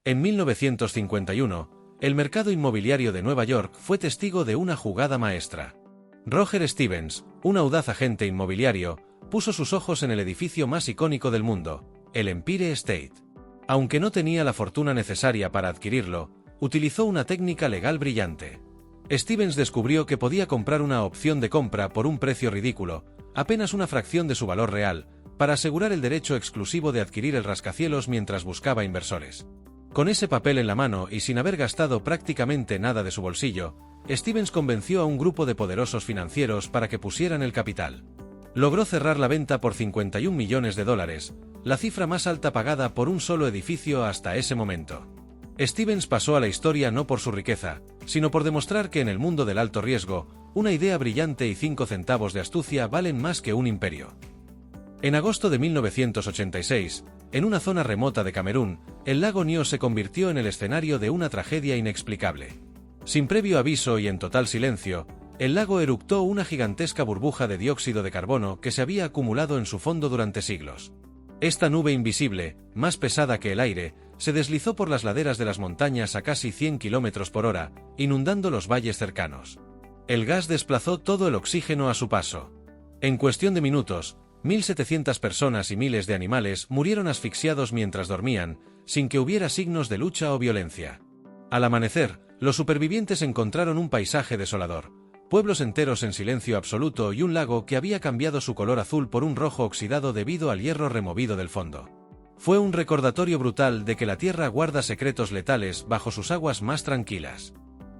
En 1951, el mercado inmobiliario de Nueva York fue testigo de una jugada maestra. Roger Stevens, un audaz agente inmobiliario, puso sus ojos en el edificio más icónico del mundo, el Empire State. Aunque no tenía la fortuna necesaria para adquirirlo, utilizó una técnica legal brillante. Stevens descubrió que podía comprar una opción de compra por un precio ridículo, apenas una fracción de su valor real, para asegurar el derecho exclusivo de adquirir el rascacielos mientras buscaba inversores. Con ese papel en la mano y sin haber gastado prácticamente nada de su bolsillo, Stevens convenció a un grupo de poderosos financieros para que pusieran el capital. Logró cerrar la venta por $51 millones, la cifra más alta pagada por un solo edificio hasta ese momento. Stevens pasó a la historia no por su riqueza, sino por demostrar que en el mundo del alto riesgo, una idea brillante y 5 centavos de astucia valen más que un imperio. En agosto de 1986, en una zona remota de Camerún, el lago Nio se convirtió en el escenario de una tragedia inexplicable. Sin previo aviso y en total silencio, el lago eructó una gigantesca burbuja de dióxido de carbono que se había acumulado en su fondo durante siglos. Esta nube invisible, más pesada que el aire, se deslizó por las laderas de las montañas a casi 100 km por hora, inundando los valles cercanos. El gas desplazó todo el oxígeno a su paso. En cuestión de minutos, 1.700 personas y miles de animales murieron asfixiados mientras dormían, sin que hubiera signos de lucha o violencia. Al amanecer, los supervivientes encontraron un paisaje desolador, pueblos enteros en silencio absoluto y un lago que había cambiado su color azul por un rojo oxidado debido al hierro removido del fondo. Fue un recordatorio brutal de que la Tierra guarda secretos letales bajo sus aguas más tranquilas.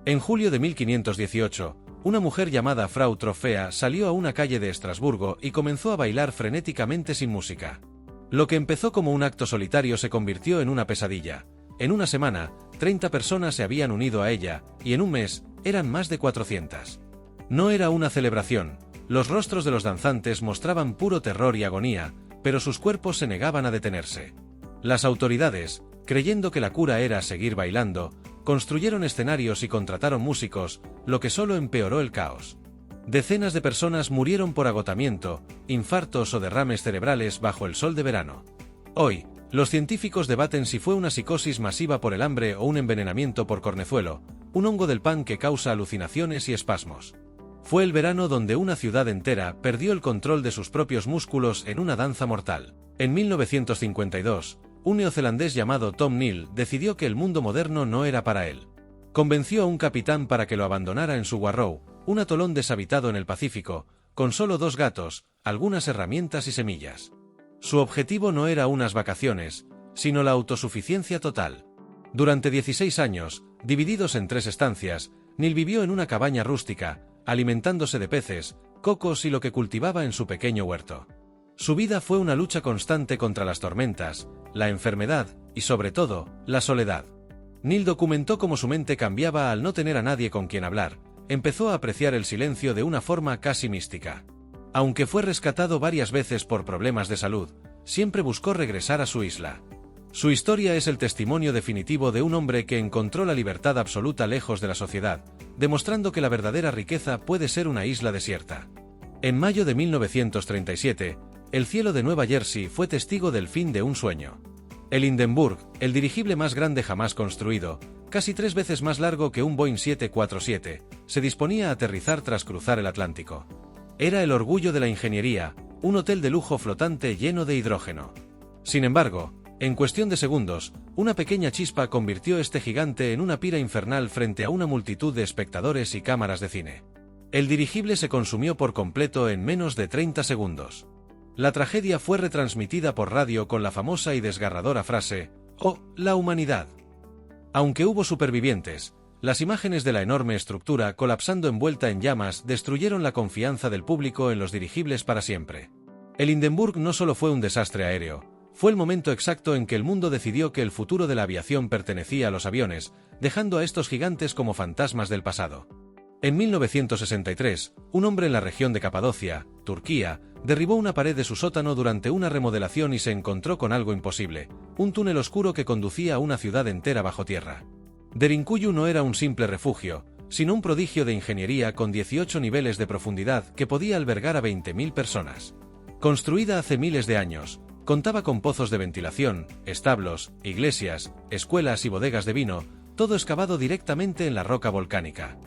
En julio de 1518, una mujer llamada Frau Trofea salió a una calle de Estrasburgo y comenzó a bailar frenéticamente sin música. Lo que empezó como un acto solitario se convirtió en una pesadilla. En una semana, 30 personas se habían unido a ella, y en un mes, eran más de 400. No era una celebración, los rostros de los danzantes mostraban puro terror y agonía, pero sus cuerpos se negaban a detenerse. Las autoridades, creyendo que la cura era seguir bailando, construyeron escenarios y contrataron músicos, lo que solo empeoró el caos. Decenas de personas murieron por agotamiento, infartos o derrames cerebrales bajo el sol de verano. Hoy, los científicos debaten si fue una psicosis masiva por el hambre o un envenenamiento por cornezuelo, un hongo del pan que causa alucinaciones y espasmos. Fue el verano donde una ciudad entera perdió el control de sus propios músculos en una danza mortal. En 1952, un neozelandés llamado Tom Neal decidió que el mundo moderno no era para él. Convenció a un capitán para que lo abandonara en su Warrow, un atolón deshabitado en el Pacífico, con solo 2 gatos, algunas herramientas y semillas. Su objetivo no era unas vacaciones, sino la autosuficiencia total. Durante 16 años, divididos en 3 estancias, Neal vivió en una cabaña rústica, alimentándose de peces, cocos y lo que cultivaba en su pequeño huerto. Su vida fue una lucha constante contra las tormentas, la enfermedad y, sobre todo, la soledad. Neal documentó cómo su mente cambiaba al no tener a nadie con quien hablar. Empezó a apreciar el silencio de una forma casi mística. Aunque fue rescatado varias veces por problemas de salud, siempre buscó regresar a su isla. Su historia es el testimonio definitivo de un hombre que encontró la libertad absoluta lejos de la sociedad, demostrando que la verdadera riqueza puede ser una isla desierta. En mayo de 1937, el cielo de Nueva Jersey fue testigo del fin de un sueño. El Hindenburg, el dirigible más grande jamás construido, casi 3 veces más largo que un Boeing 747, se disponía a aterrizar tras cruzar el Atlántico. Era el orgullo de la ingeniería, un hotel de lujo flotante lleno de hidrógeno. Sin embargo, en cuestión de segundos, una pequeña chispa convirtió este gigante en una pira infernal frente a una multitud de espectadores y cámaras de cine. El dirigible se consumió por completo en menos de 30 segundos. La tragedia fue retransmitida por radio con la famosa y desgarradora frase: «¡Oh, la humanidad!». Aunque hubo supervivientes, las imágenes de la enorme estructura colapsando envuelta en llamas destruyeron la confianza del público en los dirigibles para siempre. El Hindenburg no solo fue un desastre aéreo, fue el momento exacto en que el mundo decidió que el futuro de la aviación pertenecía a los aviones, dejando a estos gigantes como fantasmas del pasado. En 1963, un hombre en la región de Capadocia, Turquía, derribó una pared de su sótano durante una remodelación y se encontró con algo imposible: un túnel oscuro que conducía a una ciudad entera bajo tierra. Derinkuyu no era un simple refugio, sino un prodigio de ingeniería con 18 niveles de profundidad que podía albergar a 20.000 personas. Construida hace miles de años, Contaba con pozos de ventilación, establos, iglesias, escuelas y bodegas de vino, todo excavado directamente en la roca volcánica.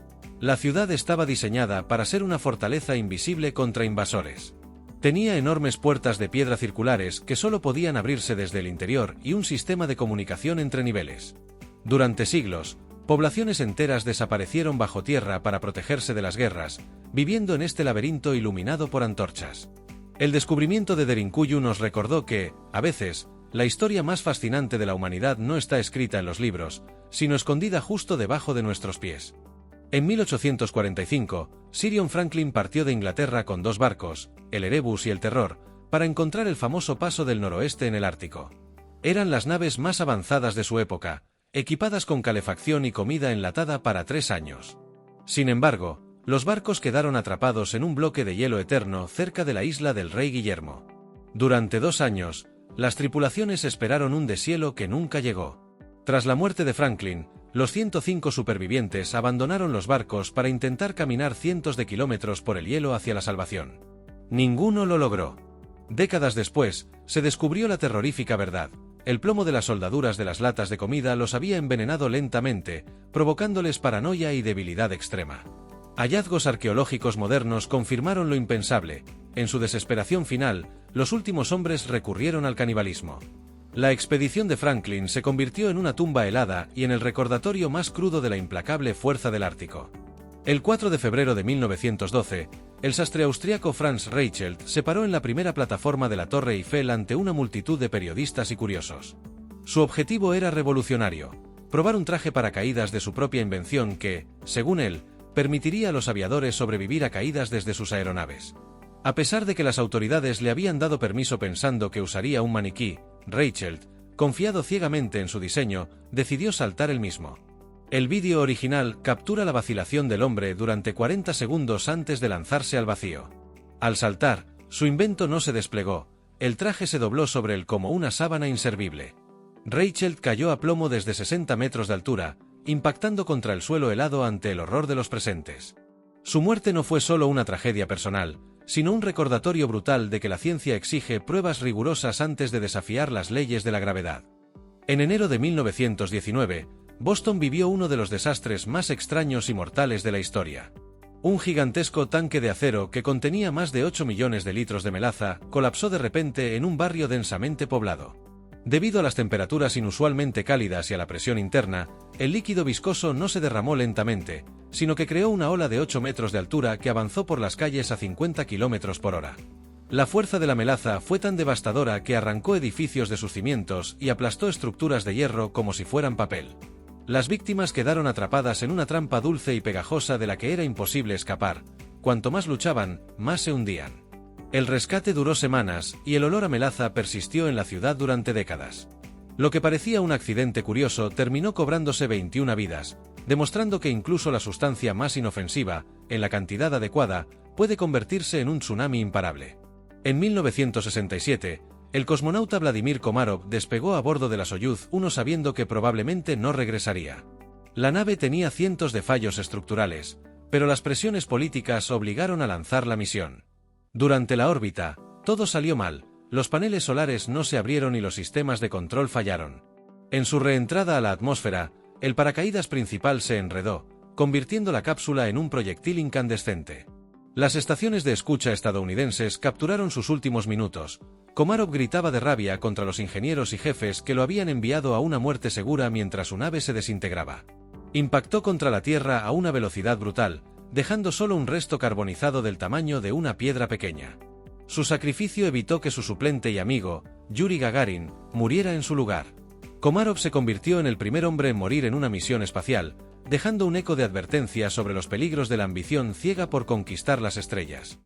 La ciudad estaba diseñada para ser una fortaleza invisible contra invasores. Tenía enormes puertas de piedra circulares que solo podían abrirse desde el interior y un sistema de comunicación entre niveles. Durante siglos, poblaciones enteras desaparecieron bajo tierra para protegerse de las guerras, viviendo en este laberinto iluminado por antorchas. El descubrimiento de Derinkuyu nos recordó que, a veces, la historia más fascinante de la humanidad no está escrita en los libros, sino escondida justo debajo de nuestros pies. En 1845, Sirion Franklin partió de Inglaterra con 2 barcos, el Erebus y el Terror, para encontrar el famoso Paso del Noroeste en el Ártico. Eran las naves más avanzadas de su época, equipadas con calefacción y comida enlatada para 3 años. Sin embargo, los barcos quedaron atrapados en un bloque de hielo eterno cerca de la isla del Rey Guillermo. Durante 2 años, las tripulaciones esperaron un deshielo que nunca llegó. Tras la muerte de Franklin, los 105 supervivientes abandonaron los barcos para intentar caminar cientos de kilómetros por el hielo hacia la salvación. Ninguno lo logró. Décadas después, se descubrió la terrorífica verdad. El plomo de las soldaduras de las latas de comida los había envenenado lentamente, provocándoles paranoia y debilidad extrema. Hallazgos arqueológicos modernos confirmaron lo impensable. En su desesperación final, los últimos hombres recurrieron al canibalismo. La expedición de Franklin se convirtió en una tumba helada y en el recordatorio más crudo de la implacable fuerza del Ártico. El 4 de febrero de 1912, el sastre austriaco Franz Reichelt se paró en la primera plataforma de la Torre Eiffel ante una multitud de periodistas y curiosos. Su objetivo era revolucionario: probar un traje paracaídas de su propia invención que, según él, permitiría a los aviadores sobrevivir a caídas desde sus aeronaves. A pesar de que las autoridades le habían dado permiso pensando que usaría un maniquí, Reichelt, confiado ciegamente en su diseño, decidió saltar el mismo. El vídeo original captura la vacilación del hombre durante 40 segundos antes de lanzarse al vacío. Al saltar, su invento no se desplegó, el traje se dobló sobre él como una sábana inservible. Reichelt cayó a plomo desde 60 metros de altura, impactando contra el suelo helado ante el horror de los presentes. Su muerte no fue solo una tragedia personal, sino un recordatorio brutal de que la ciencia exige pruebas rigurosas antes de desafiar las leyes de la gravedad. En enero de 1919, Boston vivió uno de los desastres más extraños y mortales de la historia. Un gigantesco tanque de acero que contenía más de 8 millones de litros de melaza colapsó de repente en un barrio densamente poblado. Debido a las temperaturas inusualmente cálidas y a la presión interna, el líquido viscoso no se derramó lentamente, sino que creó una ola de 8 metros de altura que avanzó por las calles a 50 km por hora. La fuerza de la melaza fue tan devastadora que arrancó edificios de sus cimientos y aplastó estructuras de hierro como si fueran papel. Las víctimas quedaron atrapadas en una trampa dulce y pegajosa de la que era imposible escapar. Cuanto más luchaban, más se hundían. El rescate duró semanas y el olor a melaza persistió en la ciudad durante décadas. Lo que parecía un accidente curioso terminó cobrándose 21 vidas, demostrando que incluso la sustancia más inofensiva, en la cantidad adecuada, puede convertirse en un tsunami imparable. En 1967, el cosmonauta Vladimir Komarov despegó a bordo de la Soyuz 1 sabiendo que probablemente no regresaría. La nave tenía cientos de fallos estructurales, pero las presiones políticas obligaron a lanzar la misión. Durante la órbita, todo salió mal, los paneles solares no se abrieron y los sistemas de control fallaron. En su reentrada a la atmósfera, el paracaídas principal se enredó, convirtiendo la cápsula en un proyectil incandescente. Las estaciones de escucha estadounidenses capturaron sus últimos minutos. Komarov gritaba de rabia contra los ingenieros y jefes que lo habían enviado a una muerte segura mientras su nave se desintegraba. Impactó contra la Tierra a una velocidad brutal, dejando solo un resto carbonizado del tamaño de una piedra pequeña. Su sacrificio evitó que su suplente y amigo, Yuri Gagarin, muriera en su lugar. Komarov se convirtió en el primer hombre en morir en una misión espacial, dejando un eco de advertencia sobre los peligros de la ambición ciega por conquistar las estrellas.